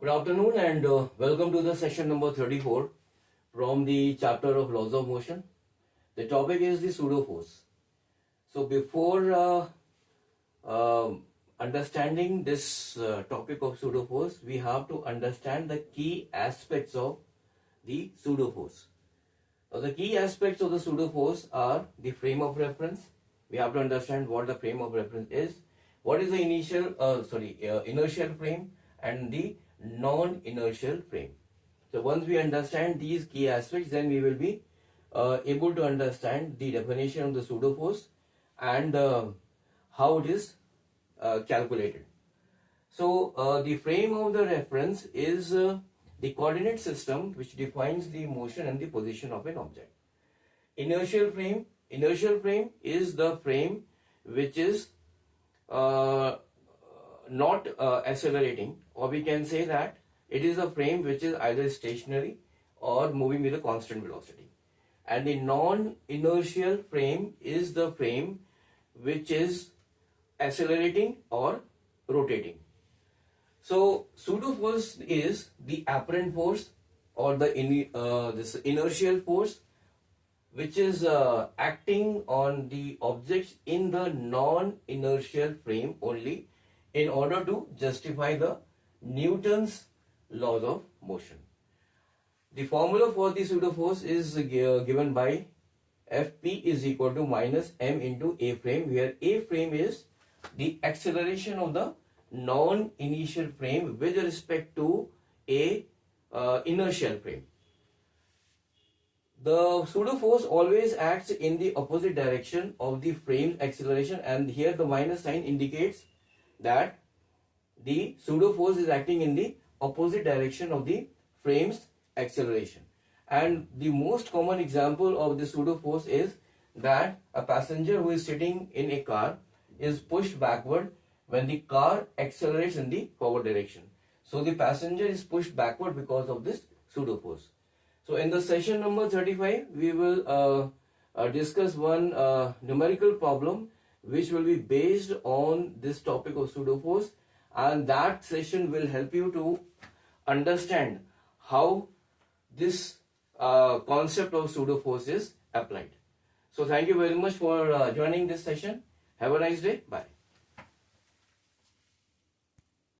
Good afternoon and welcome to the session number 34 from the chapter of laws of motion. The topic is the pseudo force. So before understanding this topic of pseudo force, we have to understand the key aspects of the pseudo force. Now, the key aspects of the pseudo force are the frame of reference. We have to understand what the frame of reference is, what is the inertial frame, and the non-inertial frame. So once we understand these key aspects, then we will be able to understand the definition of the pseudo force and how it is calculated. So the frame of the reference is the coordinate system which defines the motion and the position of an object. Inertial frame is the frame which is not accelerating, or we can say that it is a frame which is either stationary or moving with a constant velocity. And the non-inertial frame is the frame which is accelerating or rotating. So pseudo force is the apparent force or this inertial force which is acting on the objects in the non-inertial frame only in order to justify the Newton's laws of motion. The formula for the pseudo force is given by Fp is equal to minus m into A frame, where A frame is the acceleration of the non-inertial frame with respect to a inertial frame. The pseudo force always acts in the opposite direction of the frame's acceleration, and here the minus sign indicates that the pseudo force is acting in the opposite direction of the frame's acceleration. And the most common example of the pseudo force is that a passenger who is sitting in a car is pushed backward when the car accelerates in the forward direction. So the passenger is pushed backward because of this pseudo force. So in the session number 35, we will discuss one numerical problem which will be based on this topic of pseudo force, and that session will help you to understand how this concept of pseudo force is applied. So thank you very much for joining this session. Have a nice day. Bye.